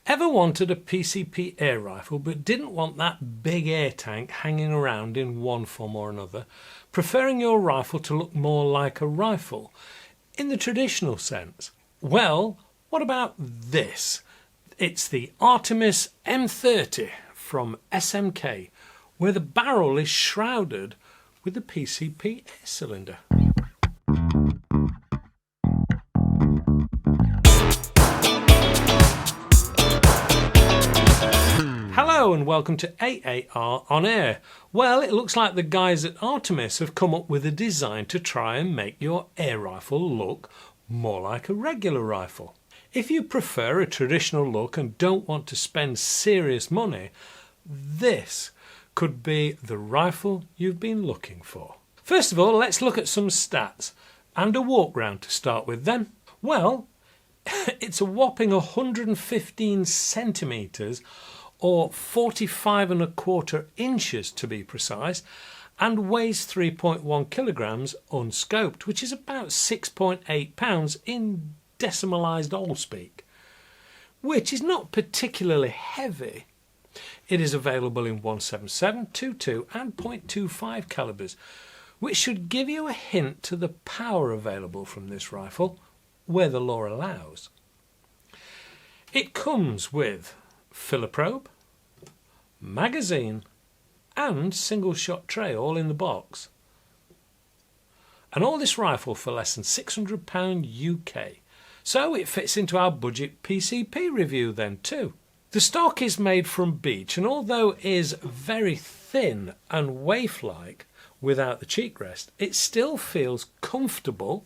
Ever wanted a PCP air rifle but didn't want that big air tank hanging around in one form or another, preferring your rifle to look more like a rifle in the traditional sense? Well, what about this? It's the Artemis M30 from SMK, where the barrel is shrouded with the PCP air cylinder. Hello and welcome to AAR on Air. Well, it looks like the guys at Artemis have come up with a design to try and make your air rifle look more like a regular rifle. If you prefer a traditional look and don't want to spend serious money, this could be the rifle you've been looking for. First of all, let's look at some stats and a walk round to start with then. Well, it's a whopping 115 centimetres or 45¼ inches to be precise, and weighs 3.1 kilograms unscoped, which is about 6.8 pounds in decimalised allspeak, which is not particularly heavy. It is available in 177, 22 and .25 calibers, which should give you a hint to the power available from this rifle, where the law allows. It comes with filler probe, magazine and single shot tray all in the box. And all this rifle for less than £600 UK. So it fits into our budget PCP review then too. The stock is made from beech, and although it is very thin and waif-like without the cheek rest, it still feels comfortable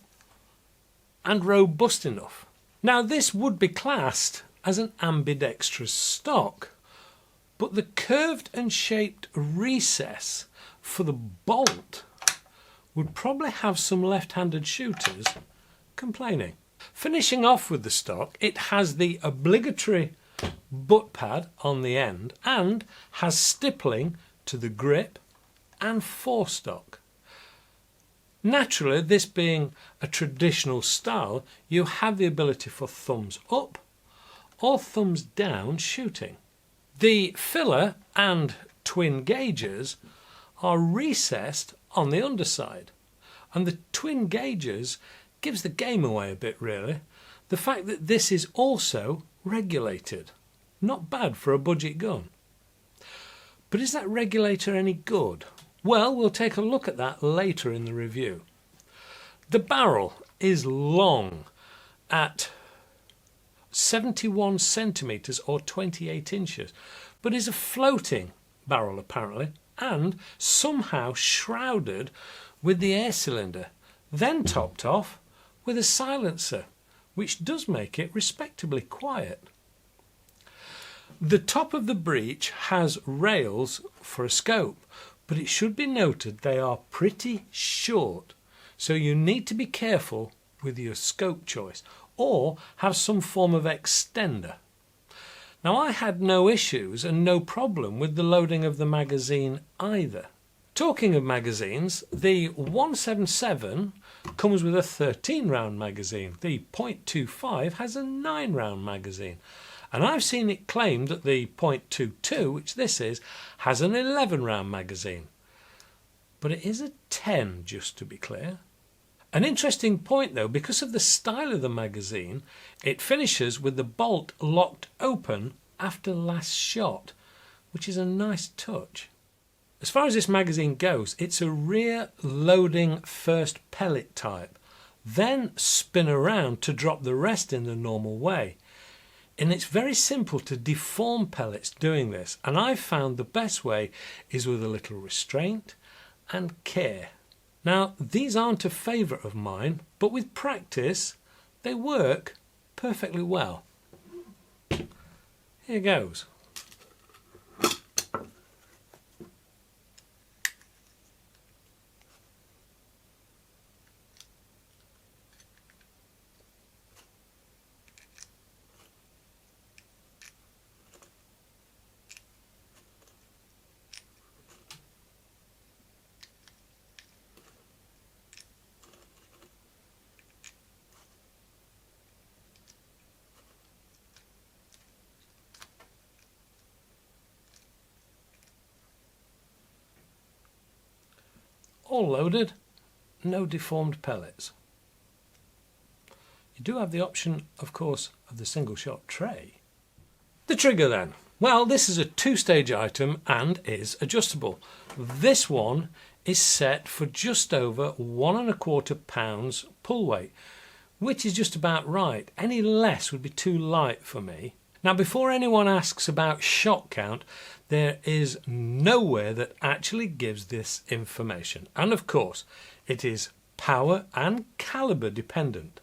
and robust enough. Now this would be classed as an ambidextrous stock, but the curved and shaped recess for the bolt would probably have some left-handed shooters complaining. Finishing off with the stock, it has the obligatory butt pad on the end and has stippling to the grip and forestock. Naturally, this being a traditional style, you have the ability for thumbs up or thumbs down shooting. The filler and twin gauges are recessed on the underside, and the twin gauges gives the game away a bit really. The fact that this is also regulated. Not bad for a budget gun. But is that regulator any good? Well, we'll take a look at that later in the review. The barrel is long at 71 centimetres or 28 inches, but is a floating barrel apparently, and somehow shrouded with the air cylinder, then topped off with a silencer, which does make it respectably quiet. The top of the breech has rails for a scope, but it should be noted they are pretty short, so you need to be careful with your scope choice or have some form of extender. Now I had no issues and no problem with the loading of the magazine either. Talking of magazines, the 177 comes with a 13 round magazine. The .25 has a 9 round magazine. And I've seen it claimed that the .22, which this is, has an 11 round magazine. But it is a 10, just to be clear. An interesting point though, because of the style of the magazine, it finishes with the bolt locked open after last shot, which is a nice touch. As far as this magazine goes, it's a rear loading first pellet type, then spin around to drop the rest in the normal way. And it's very simple to deform pellets doing this, and I've found the best way is with a little restraint and care. Now these aren't a favourite of mine, but with practice they work perfectly well. Here goes. all loaded, no deformed pellets. You do have the option, of course, of the single shot tray. The trigger then. Well, this is a two-stage item and is adjustable. This one is set for just over 1¼ pounds pull weight, which is just about right. Any less would be too light for me. Now, before anyone asks about shot count, there is nowhere that actually gives this information. And of course, it is power and caliber dependent.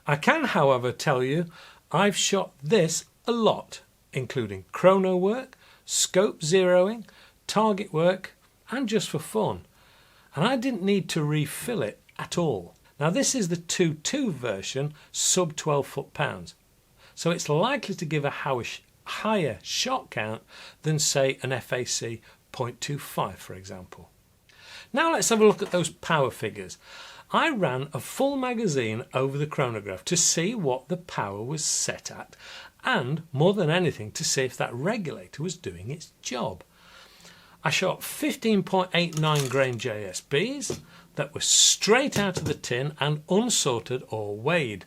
I can, however, tell you I've shot this a lot, including chrono work, scope zeroing, target work, and just for fun. And I didn't need to refill it at all. Now, this is the 2.2 version, sub 12 foot-pounds. So it's likely to give a higher shot count than, say, an FAC .25, for example. Now let's have a look at those power figures. I ran a full magazine over the chronograph to see what the power was set at, and more than anything to see if that regulator was doing its job. I shot 15.89 grain JSBs that were straight out of the tin and unsorted or weighed.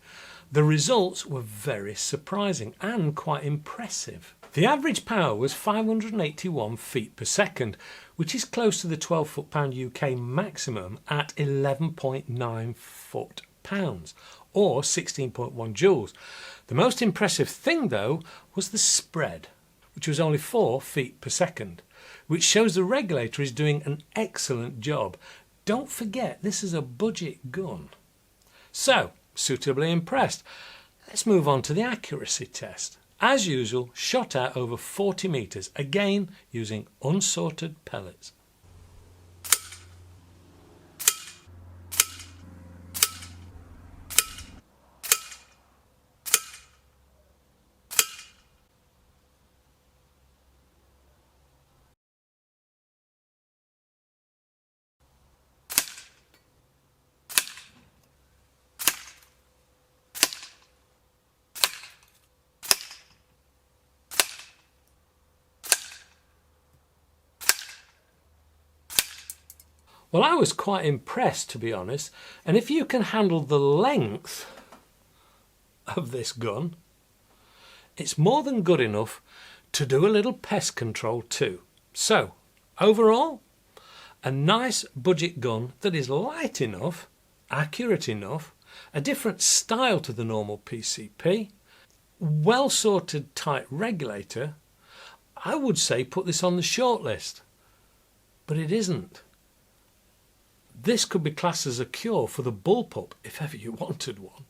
The results were very surprising and quite impressive. The average power was 581 feet per second, which is close to the 12 foot-pound UK maximum at 11.9 foot-pounds, or 16.1 joules. The most impressive thing, though, was the spread, which was only 4 feet per second, which shows the regulator is doing an excellent job. Don't forget, this is a budget gun. So, suitably impressed. Let's move on to the accuracy test. As usual, shot at over 40 metres, again using unsorted pellets. Well, I was quite impressed, to be honest, and if you can handle the length of this gun, it's more than good enough to do a little pest control too. So, overall, a nice budget gun that is light enough, accurate enough, a different style to the normal PCP, well sorted tight regulator. I would say put this on the short list, but it isn't. This could be classed as a cure for the bullpup if ever you wanted one.